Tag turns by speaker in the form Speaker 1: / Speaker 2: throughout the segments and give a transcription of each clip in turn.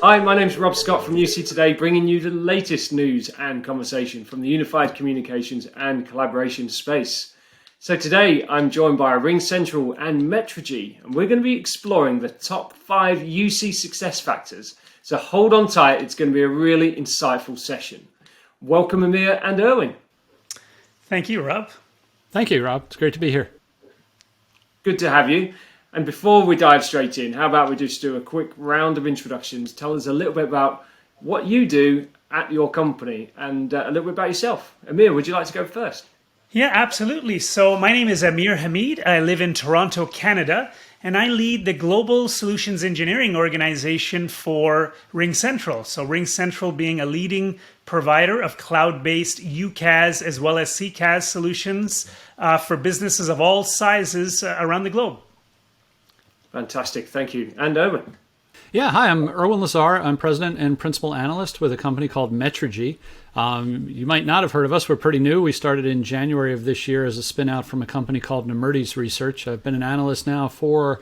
Speaker 1: Hi, my name's Rob Scott from UC Today, bringing you the latest news and conversation from the unified communications and collaboration space. So today I'm joined by RingCentral and Metrigy, and we're going to be exploring the top 5 UC success factors. So hold on tight, it's going to be a really insightful session. Welcome Amir and Irwin.
Speaker 2: Thank you, Rob.
Speaker 3: Thank you, Rob. It's great to be here.
Speaker 1: Good to have you. And before we dive straight in, how about we just do a quick round of introductions? Tell us a little bit about what you do at your company and a little bit about yourself. Amir, would you like to go first?
Speaker 2: Yeah, absolutely. So my name is Amir Hameed. I live in Toronto, Canada, and I lead the Global Solutions Engineering organization for RingCentral. So RingCentral being a leading provider of cloud-based UCaaS as well as CCaaS solutions for businesses of all sizes around the globe.
Speaker 1: Fantastic, thank you. And Irwin.
Speaker 3: Yeah, hi, I'm Irwin Lazar. I'm president and principal analyst with a company called Metrigy. You might not have heard of us. We're pretty new. We started in January of this year as a spin out from a company called Metrigy Research. I've been an analyst now for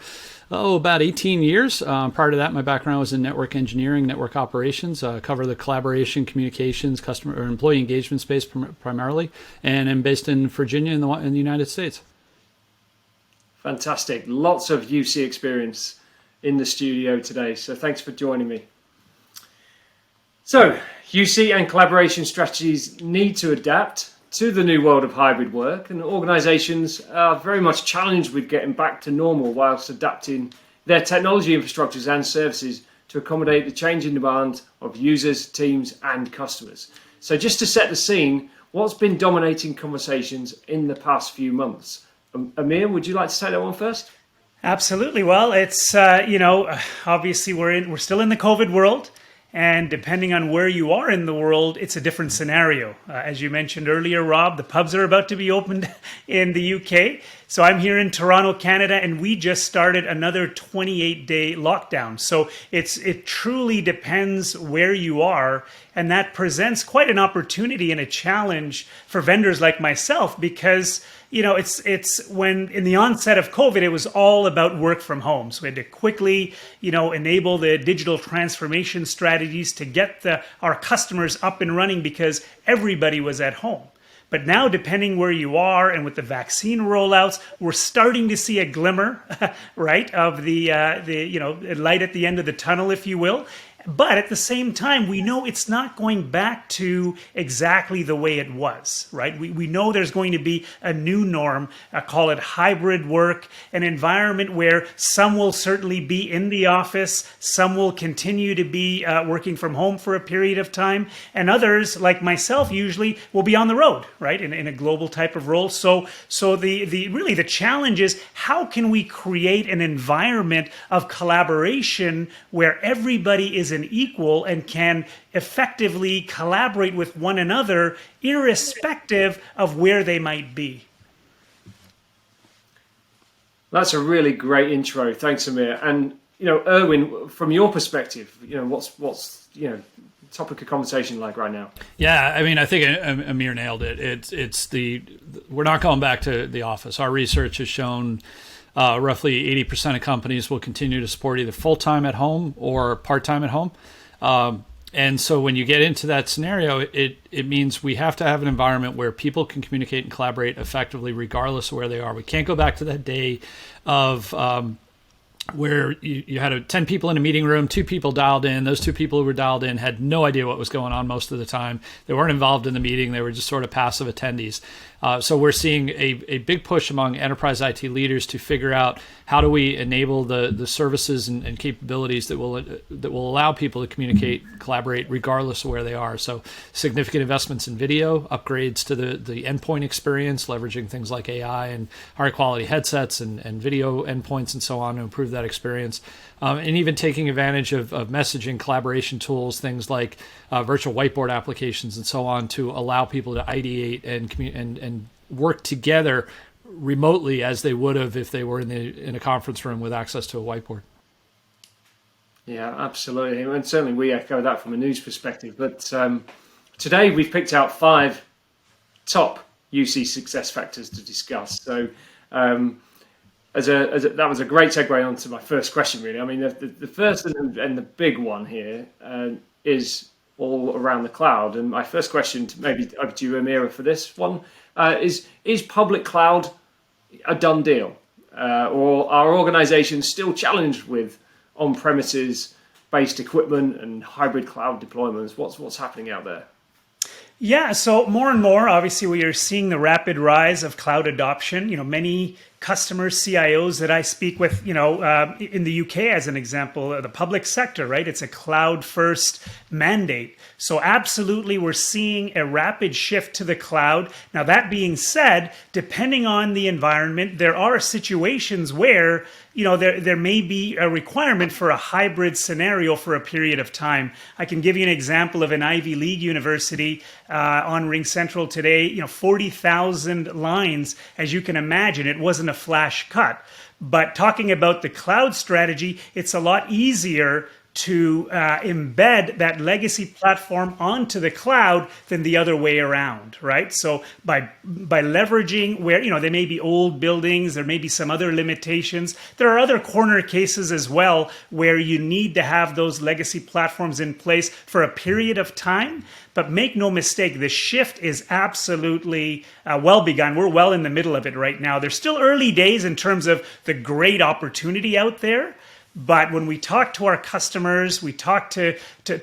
Speaker 3: about 18 years. Prior to that, my background was in network engineering, network operations. Cover the collaboration, communications, customer or employee engagement space primarily, and I'm based in Virginia in the United States.
Speaker 1: Fantastic. Lots of UC experience in the studio today. So thanks for joining me. So UC and collaboration strategies need to adapt to the new world of hybrid work, and organizations are very much challenged with getting back to normal whilst adapting their technology infrastructures and services to accommodate the changing demand of users, teams, and customers. So just to set the scene, what's been dominating conversations in the past few months? Amir, would you like to take that one first?
Speaker 2: Absolutely. Well, it's obviously we're still in the COVID world, and depending on where you are in the world, it's a different scenario. As you mentioned earlier, Rob, the pubs are about to be opened in the UK. So I'm here in Toronto, Canada, and we just started another 28-day lockdown. So it truly depends where you are, and that presents quite an opportunity and a challenge for vendors like myself because it's when in the onset of COVID, it was all about work from home. So we had to quickly, enable the digital transformation strategies to get our customers up and running because everybody was at home. But now, depending where you are and with the vaccine rollouts, we're starting to see a glimmer, right, of the light at the end of the tunnel, if you will. But at the same time, we know it's not going back to exactly the way it was, right? We know there's going to be a new norm, call it hybrid work, an environment where some will certainly be in the office, some will continue to be working from home for a period of time, and others, like myself usually, will be on the road, right, in a global type of role. So the challenge is how can we create an environment of collaboration where everybody is an equal and can effectively collaborate with one another irrespective of where they might be.
Speaker 1: That's a really great intro. Thanks, Amir. And Irwin, from your perspective, what's topic of conversation like right now?
Speaker 3: Yeah, I mean, I think Amir nailed it. We're not going back to the office. Our research has shown roughly 80% of companies will continue to support either full-time at home or part-time at home. And so when you get into that scenario, it means we have to have an environment where people can communicate and collaborate effectively regardless of where they are. We can't go back to that day of where you had 10 people in a meeting room, 2 people dialed in. Those 2 people who were dialed in had no idea what was going on most of the time. They weren't involved in the meeting. They were just sort of passive attendees. So we're seeing a big push among enterprise IT leaders to figure out how do we enable the services and capabilities that will allow people to communicate, collaborate regardless of where they are. So significant investments in video, upgrades to the endpoint experience, leveraging things like AI and high quality headsets and video endpoints and so on to improve that experience. And even taking advantage of messaging collaboration tools, things like virtual whiteboard applications and so on, to allow people to ideate and work together remotely as they would have if they were in a conference room with access to a whiteboard.
Speaker 1: Yeah, absolutely. And certainly we echo that from a news perspective. But today we've picked out 5 top UC success factors to discuss. So that was a great segue onto my first question, really. I mean, the first and the big one here is all around the cloud. And my first question, maybe over to you, Amir, for this one, is public cloud a done deal? Or are organizations still challenged with on-premises based equipment and hybrid cloud deployments? What's happening out there?
Speaker 2: Yeah, so more and more, obviously, we are seeing the rapid rise of cloud adoption. Many customers, CIOs that I speak with, in the UK, as an example, the public sector, right? It's a cloud first mandate. So absolutely, we're seeing a rapid shift to the cloud. Now, that being said, depending on the environment, there are situations where there may be a requirement for a hybrid scenario for a period of time. I can give you an example of an Ivy League university on RingCentral today. 40,000 lines, as you can imagine. It wasn't a flash cut. But talking about the cloud strategy, it's a lot easier to embed that legacy platform onto the cloud than the other way around, right? So by leveraging where, there may be old buildings, there may be some other limitations. There are other corner cases as well where you need to have those legacy platforms in place for a period of time. But make no mistake, the shift is absolutely well begun. We're well in the middle of it right now. There's still early days in terms of the great opportunity out there. But when we talk to our customers, we talk to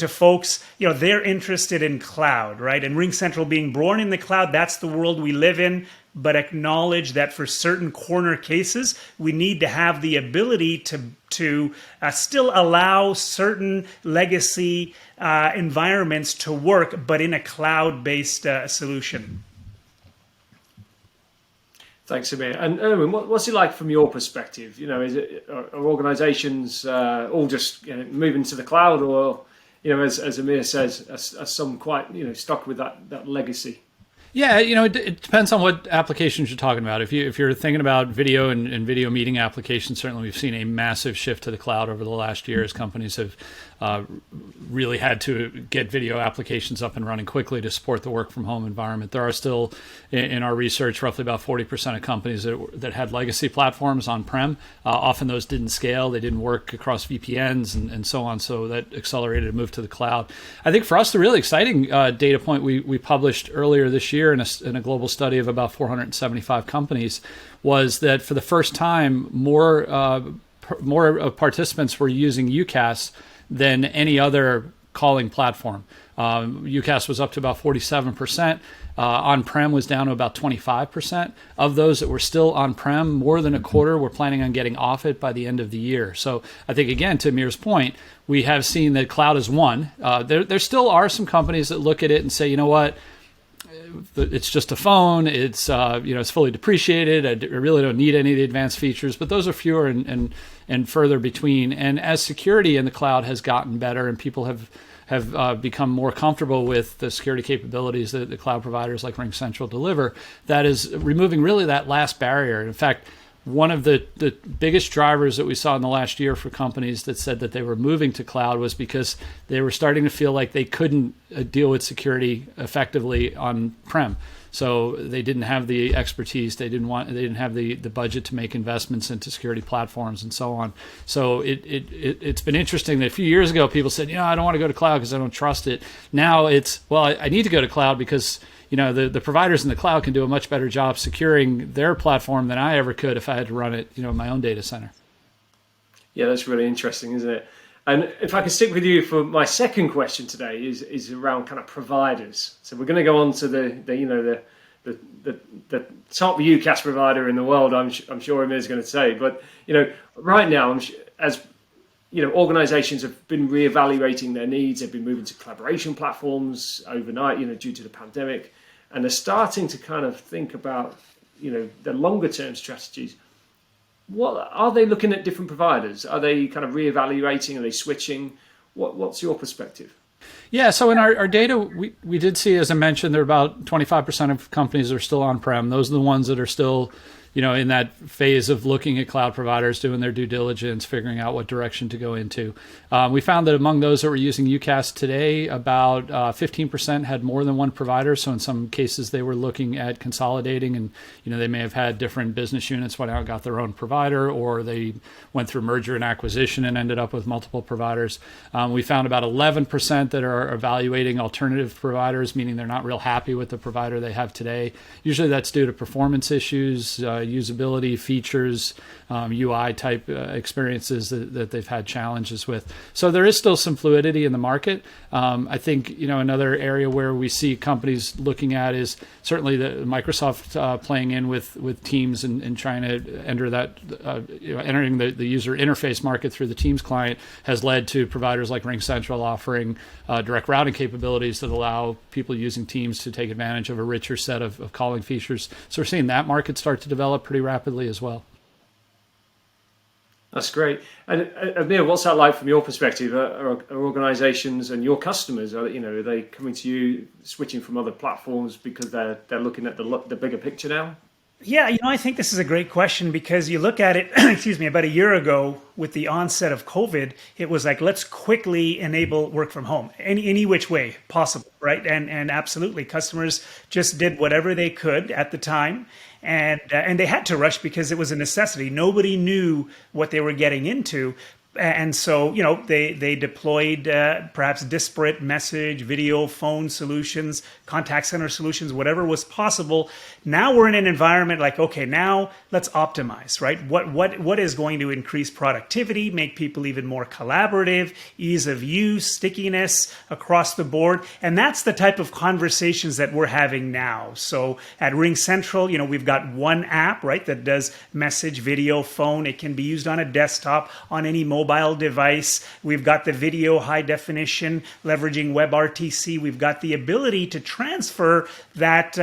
Speaker 2: folks, they're interested in cloud, right? And RingCentral being born in the cloud, that's the world we live in. But acknowledge that for certain corner cases, we need to have the ability to still allow certain legacy environments to work, but in a cloud-based solution.
Speaker 1: Thanks, Amir. And Irwin, what's it like from your perspective? Are organizations all just moving to the cloud, or, as Amir says, are some quite, stuck with that legacy?
Speaker 3: Yeah, it depends on what applications you're talking about. If you're thinking about video and video meeting applications, certainly we've seen a massive shift to the cloud over the last year as companies have really had to get video applications up and running quickly to support the work from home environment. There are still, in our research, roughly about 40% of companies that had legacy platforms on-prem. Often those didn't scale, they didn't work across VPNs and so on, so that accelerated a move to the cloud. I think for us, the really exciting data point we published earlier this year in a global study of about 475 companies was that for the first time, more participants were using UCaaS than any other calling platform. UCaaS was up to about 47%. On-prem was down to about 25%. Of those that were still on-prem, more than a quarter were planning on getting off it by the end of the year. So I think, again, to Amir's point, we have seen that cloud is one. There still are some companies that look at it and say, you know what, it's just a phone. It's it's fully depreciated. I really don't need any of the advanced features. But those are fewer and further between. And as security in the cloud has gotten better and people have become more comfortable with the security capabilities that the cloud providers like RingCentral deliver, that is removing really that last barrier. In fact, one of the biggest drivers that we saw in the last year for companies that said that they were moving to cloud was because they were starting to feel like they couldn't deal with security effectively on-prem. So they didn't have the expertise, they didn't have the budget to make investments into security platforms and so on. So it's been interesting that a few years ago people said, I don't want to go to cloud because I don't trust it. Now it's, I need to go to cloud because the providers in the cloud can do a much better job securing their platform than I ever could if I had to run it, in my own data center. Yeah,
Speaker 1: that's really interesting, isn't it? And if I can stick with you for my second question today is around kind of providers. So we're going to go on to the top UCaaS provider in the world. I'm sure Amir's going to say, but right now, as organizations have been reevaluating their needs. They've been moving to collaboration platforms overnight, due to the pandemic, and they're starting to kind of think about, the longer term strategies. What are they looking at different providers? Are they kind of reevaluating? Are they switching? What's your perspective?
Speaker 3: Yeah, so in our data, we did see, as I mentioned, there are about 25% of companies that are still on-prem. Those are the ones that are still in that phase of looking at cloud providers, doing their due diligence, figuring out what direction to go into. We found that among those that were using UCaaS today, about 15% had more than one provider. So in some cases, they were looking at consolidating, and they may have had different business units went out and got their own provider, or they went through merger and acquisition and ended up with multiple providers. We found about 11% that are evaluating alternative providers, meaning they're not real happy with the provider they have today. Usually that's due to performance issues, usability, features, UI type experiences that they've had challenges with. So there is still some fluidity in the market. I think another area where we see companies looking at is certainly the Microsoft playing in with Teams and trying to enter that, entering the user interface market through the Teams client has led to providers like RingCentral offering direct routing capabilities that allow people using Teams to take advantage of a richer set of calling features. So we're seeing that market start to develop pretty rapidly as well.
Speaker 1: That's great. And Amir, what's that like from your perspective? Are organizations and your customers, are they coming to you switching from other platforms because they're looking at the bigger picture now?
Speaker 2: Yeah, I think this is a great question because you look at it, excuse me, about a year ago with the onset of COVID, it was like, let's quickly enable work from home, any which way possible, right? And absolutely, customers just did whatever they could at the time. And they had to rush because it was a necessity. Nobody knew what they were getting into. And so, they deployed perhaps disparate message, video, phone solutions, contact center solutions, whatever was possible. Now we're in an environment like, okay, now let's optimize, right? What is going to increase productivity, make people even more collaborative, ease of use, stickiness across the board. And that's the type of conversations that we're having now. So at RingCentral, we've got one app, right, that does message, video, phone. It can be used on a desktop, on any mobile device. We've got the video high definition, leveraging WebRTC. We've got the ability to transfer that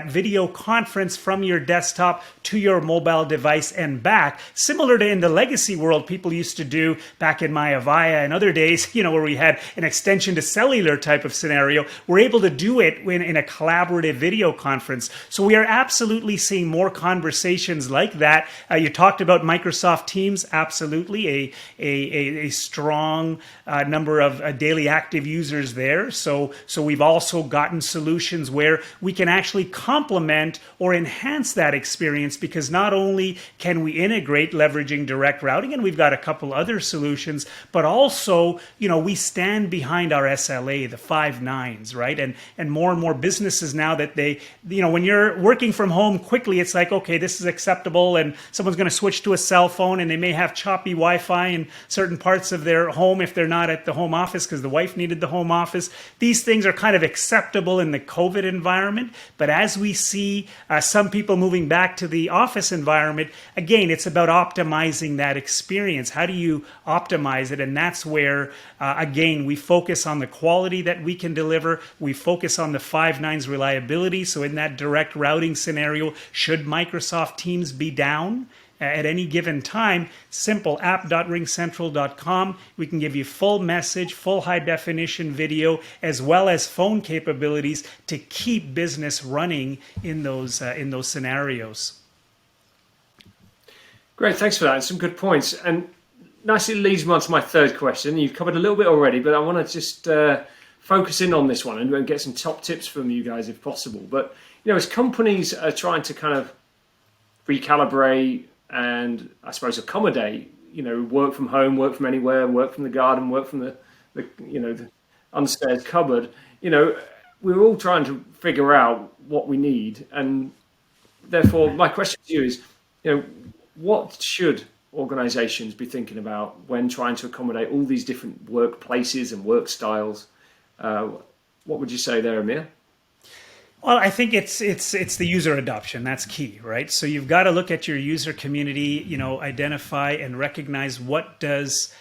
Speaker 2: video conference from your desktop to your mobile device and back, similar to in the legacy world people used to do back in my Avaya and other days, where we had an extension to cellular type of scenario. We're able to do it in a collaborative video conference. So we are absolutely seeing more conversations like that. You talked about Microsoft Teams, absolutely a strong number of daily active users there. So we've also gotten solutions where we can actually complement or enhance that experience, because not only can we integrate leveraging direct routing, and we've got a couple other solutions, but also, we stand behind our SLA, the 5 nines, right? And more businesses now that they, when you're working from home quickly, it's like, okay, this is acceptable, and someone's going to switch to a cell phone, and they may have choppy Wi-Fi in certain parts of their home if they're not at the home office because the wife needed the home office. These things are kind of acceptable in the COVID environment, but as we see some people moving back to the office environment, again, it's about optimizing that experience. How do you optimize it? And that's where, again, we focus on the quality that we can deliver. We focus on the 5 nines reliability. So in that direct routing scenario, should Microsoft Teams be down at any given time, simple app.ringcentral.com. We can give you full message, full high definition video, as well as phone capabilities to keep business running in those scenarios.
Speaker 1: Great, thanks for that. Some good points. And nicely leads me on to my third question. You've covered a little bit already, but I want to just focus in on this one and get some top tips from you guys if possible. But, as companies are trying to kind of recalibrate and I suppose accommodate, work from home, work from anywhere, work from the garden, work from the unstairs cupboard, we're all trying to figure out what we need. And therefore, my question to you is, what should organizations be thinking about when trying to accommodate all these different workplaces and work styles? What would you say there, Amir?
Speaker 2: Well, I think it's the user adoption. That's key, right? So you've got to look at your user community, identify and recognize what does,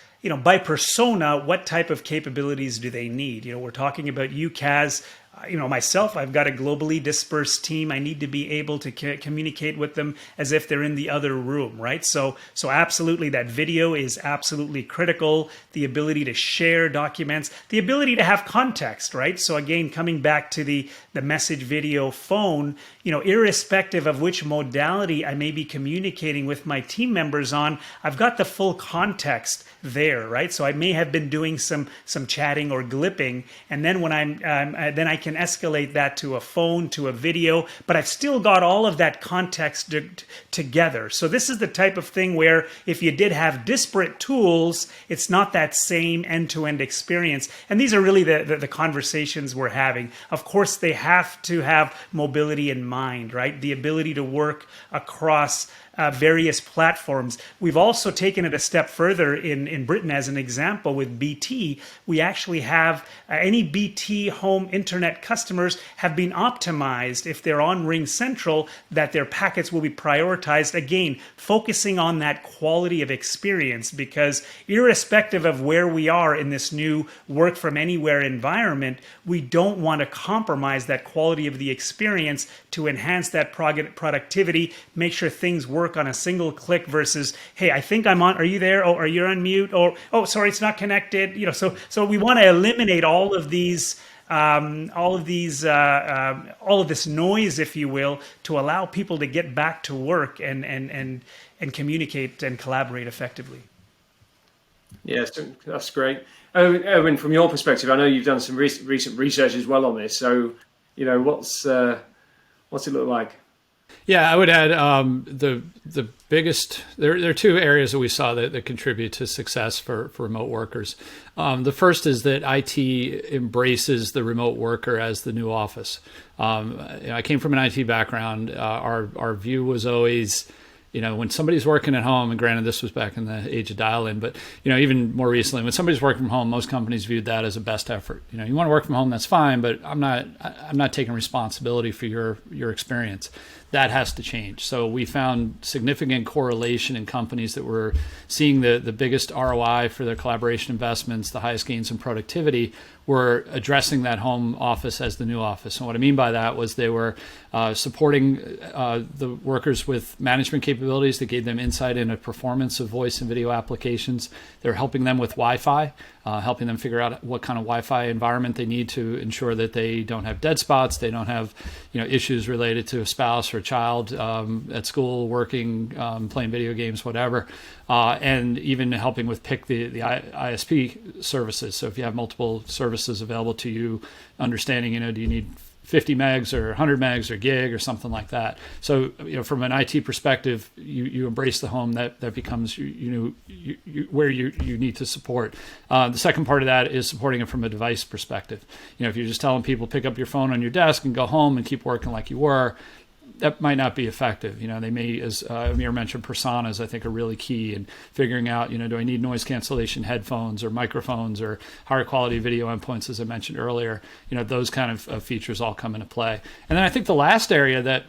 Speaker 2: by persona, what type of capabilities do they need? We're talking about UCaaS. myself, I've got a globally dispersed team. I need to be able to communicate with them as if they're in the other room, right? So absolutely, that video is absolutely critical. The ability to share documents, the ability to have context, right? So again, coming back to the message, video, phone, irrespective of which modality I may be communicating with my team members on, I've got the full context there, right? So I may have been doing some chatting or glipping, and then when then I can escalate that to a phone, to a video, but I've still got all of that context together. So this is the type of thing where if you did have disparate tools, it's not that same end-to-end experience. And these are really the conversations we're having. Of course, they have to have mobility in mind, right? The ability to work across various platforms. We've also taken it a step further in Britain as an example with BT. We actually have any BT home internet customers have been optimized if they're on RingCentral, that their packets will be prioritized, again, focusing on that quality of experience, because irrespective of where we are in this new work from anywhere environment, we don't want to compromise that quality of the experience to enhance that productivity, make sure things work on a single click versus, hey, I think I'm on, are you there? Oh, are you on mute? Or, oh, sorry, it's not connected. So we want to eliminate all of this noise, if you will, to allow people to get back to work and communicate and collaborate effectively.
Speaker 1: Yes, that's great. Erwin, from your perspective, I know you've done some recent research as well on this. So, what's it look like?
Speaker 3: Yeah, I would add the biggest. There are two areas that we saw that contribute to success for remote workers. The first is that IT embraces the remote worker as the new office. I came from an IT background. Our view was always, when somebody's working at home, and granted this was back in the age of dial-in, but even more recently, when somebody's working from home, most companies viewed that as a best effort. You want to work from home, that's fine, but I'm not taking responsibility for your experience. That has to change. So we found significant correlation in companies that were seeing the biggest ROI for their collaboration investments, the highest gains in productivity, were addressing that home office as the new office. And what I mean by that was they were supporting the workers with management capabilities that gave them insight into performance of voice and video applications. They were helping them with Wi-Fi, helping them figure out what kind of Wi-Fi environment they need to ensure that they don't have dead spots, they don't have issues related to a spouse or a child at school, working, playing video games, whatever. And even helping with pick the ISP services. So if you have multiple services available to you, understanding, do you need 50 megs or 100 megs or gig or something like that. So, from an IT perspective, you embrace the home, that becomes where you need to support. The second part of that is supporting it from a device perspective. If you're just telling people pick up your phone on your desk and go home and keep working like you were, that might not be effective. They may, as Amir mentioned, personas, I think, are really key in figuring out, do I need noise cancellation headphones or microphones or higher quality video endpoints, as I mentioned earlier. Those kind of features all come into play. And then I think the last area that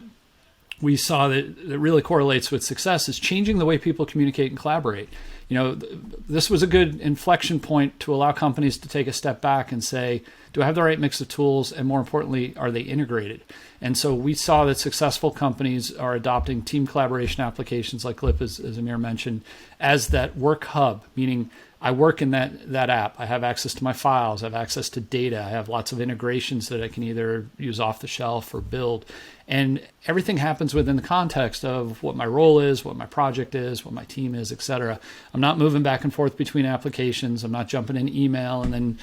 Speaker 3: we saw that really correlates with success is changing the way people communicate and collaborate. This was a good inflection point to allow companies to take a step back and say, do I have the right mix of tools? And more importantly, are they integrated? And so we saw that successful companies are adopting team collaboration applications like Glip, as Amir mentioned, as that work hub, meaning I work in that app. I have access to my files. I have access to data. I have lots of integrations that I can either use off the shelf or build. And everything happens within the context of what my role is, what my project is, what my team is, et cetera. I'm not moving back and forth between applications. I'm not jumping in email and then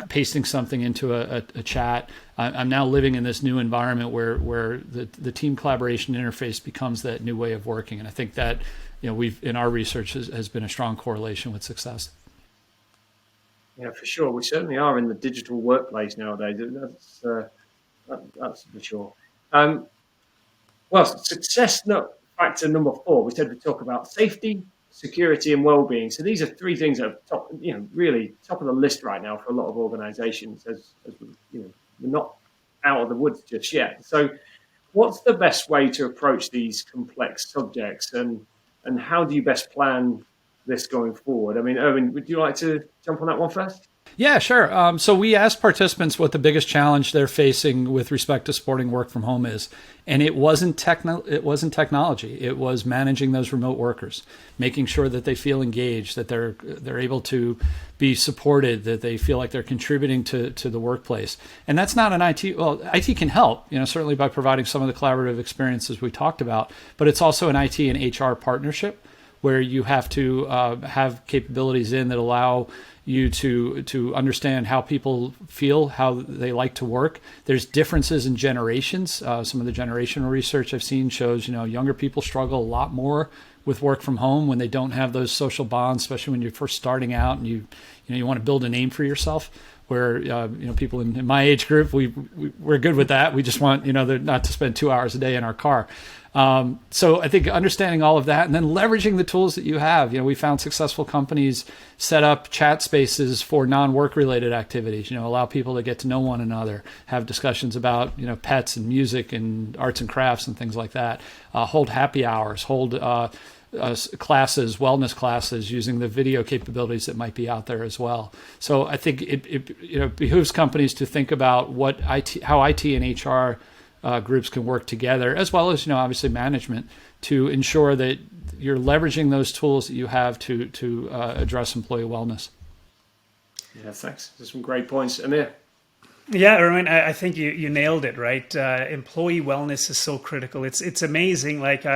Speaker 3: pasting something into a chat. I'm now living in this new environment where the team collaboration interface becomes that new way of working. And I think that we've, in our research, has been a strong correlation with success.
Speaker 1: Yeah, for sure. We certainly are in the digital workplace nowadays. That's for sure. Well, success factor number 4. We said we talk about safety, security, and well-being. So these are 3 things that are really top of the list right now for a lot of organizations. As we're not out of the woods just yet. So, what's the best way to approach these complex subjects, and how do you best plan this going forward? I mean, Erwin, would you like to jump on that one first?
Speaker 3: Yeah, sure. So we asked participants what the biggest challenge they're facing with respect to supporting work from home is, and it wasn't technology. It was managing those remote workers, making sure that they feel engaged, that they're able to be supported, that they feel like they're contributing to the workplace. And that's not an IT. Well, IT can help, certainly by providing some of the collaborative experiences we talked about, but it's also an IT and HR partnership where you have to have capabilities in that allow you to understand how people feel, how they like to work. There's differences in generations. Some of the generational research I've seen shows, younger people struggle a lot more with work from home when they don't have those social bonds, especially when you're first starting out and you want to build a name for yourself. Where people in my age group, we're good with that. We just want not to spend 2 hours a day in our car. So I think understanding all of that and then leveraging the tools that you have. We found successful companies set up chat spaces for non-work related activities. Allow people to get to know one another, have discussions about pets and music and arts and crafts and things like that. Hold happy hours, hold classes, wellness classes, using the video capabilities that might be out there as well. So I think it behooves companies to think about how IT and HR groups can work together, as well as obviously management, to ensure that you're leveraging those tools that you have to address employee wellness.
Speaker 1: Yeah, thanks. There's some great points, Amir.
Speaker 2: Yeah, Irwin, I think you nailed it, right? Employee wellness is so critical. It's amazing. Like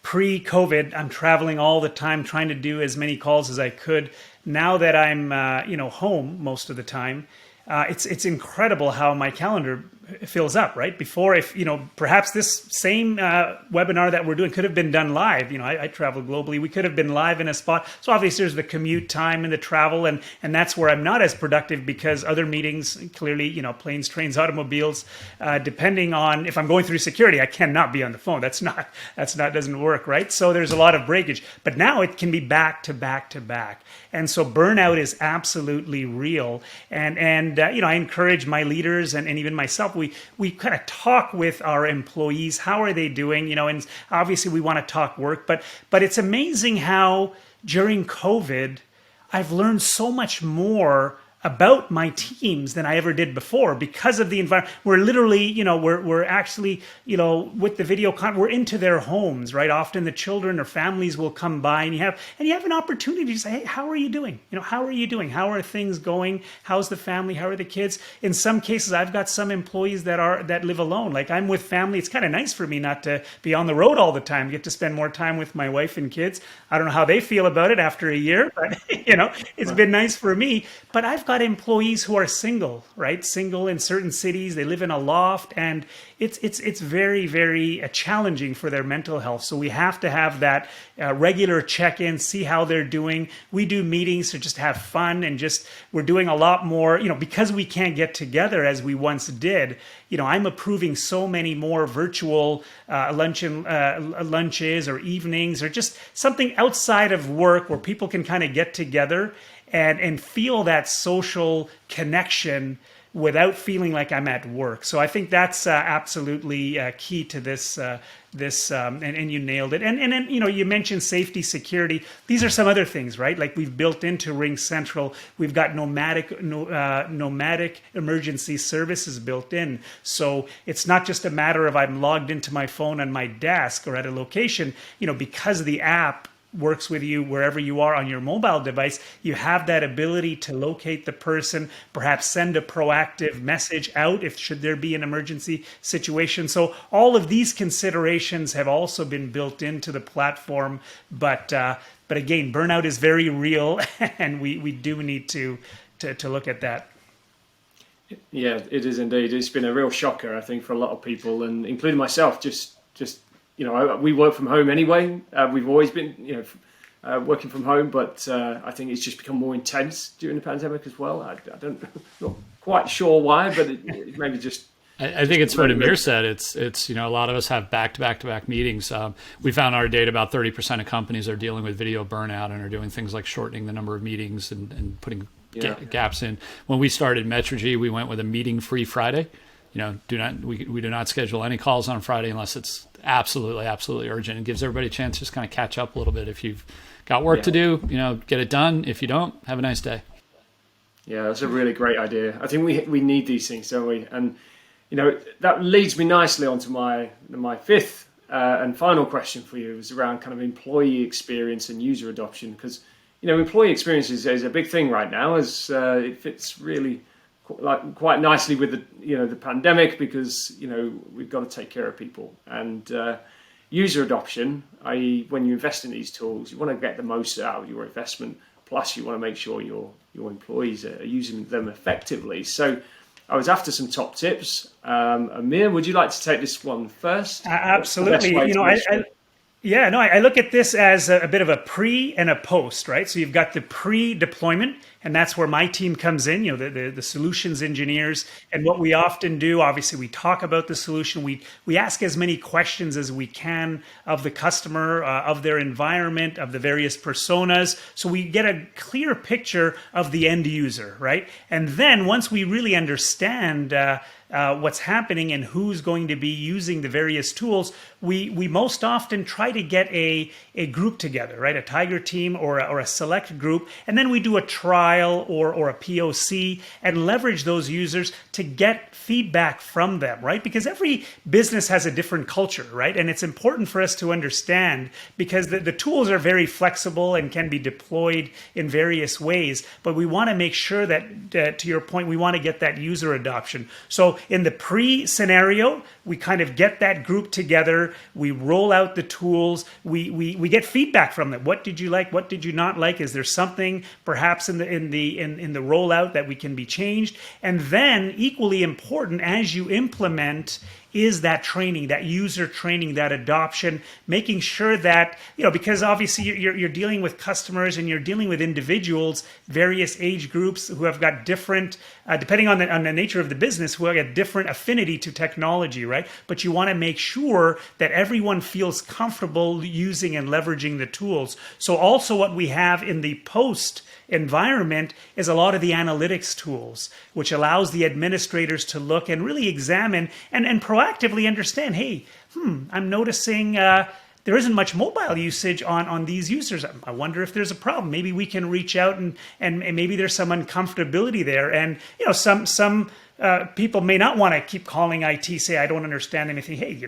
Speaker 2: pre-COVID, I'm traveling all the time, trying to do as many calls as I could. Now that I'm home most of the time, it's incredible how my calendar fills up, right? Before, if perhaps this same webinar that we're doing could have been done live. I travel globally. We could have been live in a spot. So obviously there's the commute time and the travel, and that's where I'm not as productive because other meetings, clearly, planes, trains, automobiles, depending on if I'm going through security, I cannot be on the phone. That's not doesn't work, right? So there's a lot of breakage. But now it can be back to back to back. And so burnout is absolutely real. And I encourage my leaders and even myself, we kind of talk with our employees. How are they doing? And obviously we want to talk work, but it's amazing how during COVID, I've learned so much more about my teams than I ever did before because of the environment. We're literally, we're actually, with the video we're into their homes, right? Often the children or families will come by and you have an opportunity to say, hey, how are you doing? How are you doing? How are things going? How's the family? How are the kids? In some cases, I've got some employees that live alone. Like I'm with family. It's kind of nice for me not to be on the road all the time, get to spend more time with my wife and kids. I don't know how they feel about it after a year, but it's been nice for me. But I've got employees who are single, right? Single in certain cities. They live in a loft, and it's very, very challenging for their mental health. So we have to have that regular check-in, see how they're doing. We do meetings to just have fun, and we're doing a lot more, because we can't get together as we once did. I'm approving so many more virtual lunches or evenings or just something outside of work where people can kind of get together and feel that social connection without feeling like I'm at work. So I think that's absolutely key to this. And you nailed it. And then you mentioned safety, security. These are some other things, right? Like we've built into RingCentral, we've got nomadic emergency services built in. So it's not just a matter of I'm logged into my phone on my desk or at a location. Because the app works with you wherever you are on your mobile device, you have that ability to locate the person, perhaps send a proactive message out if should there be an emergency situation. So all of these considerations have also been built into the platform. But again, burnout is very real, and we do need to look at that.
Speaker 1: Yeah, it is indeed. It's been a real shocker, I think, for a lot of people, and including myself. Just we work from home anyway. We've always been, working from home, but I think it's just become more intense during the pandemic as well. Not quite sure why, but it maybe just.
Speaker 3: I think it's what Amir said. It's a lot of us have back-to-back meetings. We found our data about 30% of companies are dealing with video burnout and are doing things like shortening the number of meetings and putting gaps in. When we started Metrigy, we went with a meeting-free Friday. We do not schedule any calls on Friday unless it's absolutely urgent. It gives everybody a chance to just kind of catch up a little bit. If you've got work to do, get it done. If you don't, have a nice day.
Speaker 1: Yeah, that's a really great idea. I think we need these things, don't we? And that leads me nicely onto my fifth and final question for you, is around kind of employee experience and user adoption, because employee experience is a big thing right now, as it fits really quite nicely with the pandemic, because we've got to take care of people. And user adoption, i.e. when you invest in these tools, you want to get the most out of your investment, plus you want to make sure your employees are using them effectively. So I was after some top tips. Amir, would you like to take this one first?
Speaker 2: Absolutely. I look at this as a bit of a pre and a post, right? So you've got the pre-deployment, and that's where my team comes in, the solutions engineers. And what we often do, obviously, we talk about the solution. We ask as many questions as we can of the customer, of their environment, of the various personas. So we get a clear picture of the end user, right? And then once we really understand what's happening and who's going to be using the various tools, we most often try to get a group together, right? A tiger team or a select group, and then we do a trial or a POC and leverage those users to get feedback from them, right? Because every business has a different culture, right? And it's important for us to understand, because the tools are very flexible and can be deployed in various ways, but we want to make sure that, to your point, we want to get that user adoption. So in the pre-scenario, we kind of get that group together, we roll out the tools, we get feedback from them. What did you like? What did you not like? Is there something perhaps in the rollout that we can be changed? And then equally important, as you implement, is that training, that user training, that adoption, making sure that, because obviously you're dealing with customers and you're dealing with individuals, various age groups who have got different, depending on the nature of the business, who have got different affinity to technology, right? But you want to make sure that everyone feels comfortable using and leveraging the tools. So also what we have in the post environment is a lot of the analytics tools, which allows the administrators to look and really examine and proactively understand, hey, I'm noticing there isn't much mobile usage on these users. I wonder if there's a problem. Maybe we can reach out and maybe there's some uncomfortability there. And some people may not want to keep calling IT, say, I don't understand anything. Hey,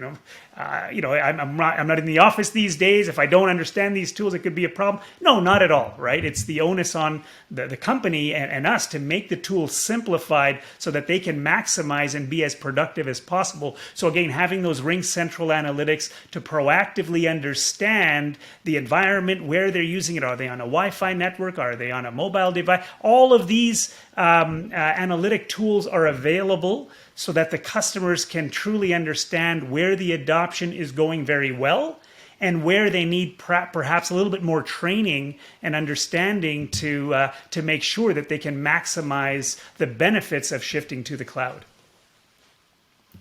Speaker 2: I'm not in the office these days. If I don't understand these tools, it could be a problem. No, not at all, right? It's the onus on the company and us to make the tools simplified so that they can maximize and be as productive as possible. So again, having those RingCentral analytics to proactively understand the environment, where they're using it. Are they on a Wi-Fi network? Are they on a mobile device? All of these analytic tools are available so that the customers can truly understand where the adoption is going very well and where they need perhaps a little bit more training and understanding to make sure that they can maximize the benefits of shifting to the cloud.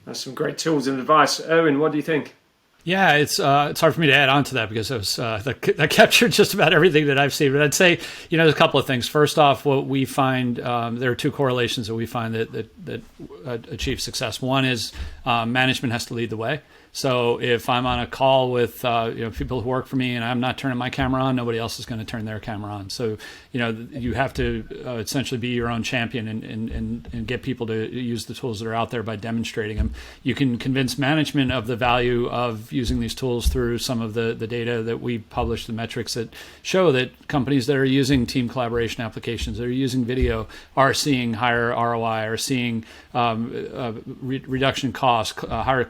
Speaker 1: That's some great tools and advice. Erwin, what do you think?
Speaker 3: Yeah, it's hard for me to add on to that, because it was, that captured just about everything that I've seen. But I'd say, there's a couple of things. First off, what we find, there are two correlations that we find that achieve success. One is management has to lead the way. So if I'm on a call with people who work for me and I'm not turning my camera on, nobody else is going to turn their camera on. So you have to essentially be your own champion and get people to use the tools that are out there by demonstrating them. You can convince management of the value of using these tools through some of the data that we publish, the metrics that show that companies that are using team collaboration applications, that are using video, are seeing higher ROI, are seeing reduction in cost, higher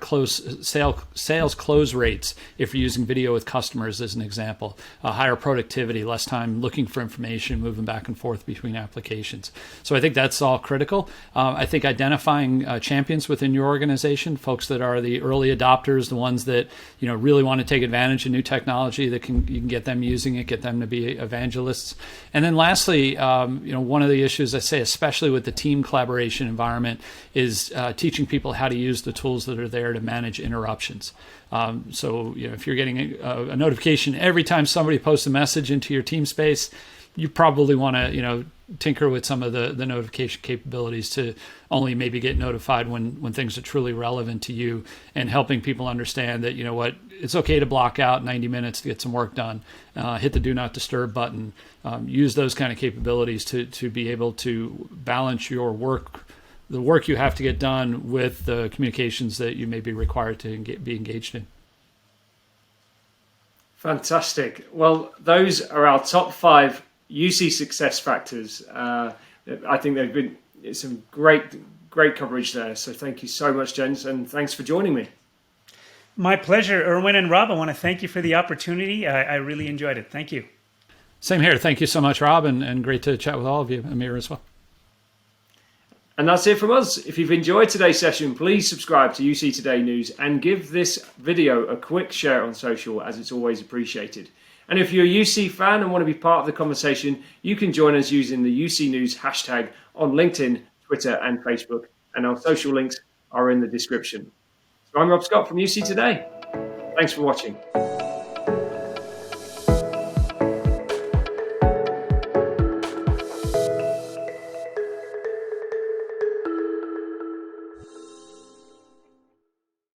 Speaker 3: sales close rates if you're using video with customers, as an example, higher productivity, less time looking for information, moving back and forth between applications. So I think that's all critical. I think identifying champions within your organization, folks that are the early adopters, the ones that really want to take advantage of new technology, that you can get them using it, get them to be evangelists. And then lastly, one of the issues I say, especially with the team collaboration environment, is teaching people how to use the tools that are there to manage interruptions. So if you're getting a notification every time somebody posts a message into your team space, you probably want to tinker with some of the notification capabilities to only maybe get notified when things are truly relevant to you, and helping people understand that, you know what, it's okay to block out 90 minutes to get some work done. Hit the do not disturb button. Use those kind of capabilities to be able to balance your work, the work you have to get done, with the communications that you may be required to be engaged in.
Speaker 1: Fantastic. Well, those are our top 5 UC success factors. I think they've been some great coverage there. So thank you so much, gents, and thanks for joining me.
Speaker 2: My pleasure, Irwin and Rob. I want to thank you for the opportunity. I really enjoyed it. Thank you.
Speaker 3: Same here. Thank you so much, Rob, and great to chat with all of you, Amir, as well.
Speaker 1: And that's it from us. If you've enjoyed today's session, please subscribe to UC Today News and give this video a quick share on social, as it's always appreciated. And if you're a UC fan and want to be part of the conversation, you can join us using the UC News hashtag on LinkedIn, Twitter, and Facebook. And our social links are in the description. So I'm Rob Scott from UC Today. Thanks for watching.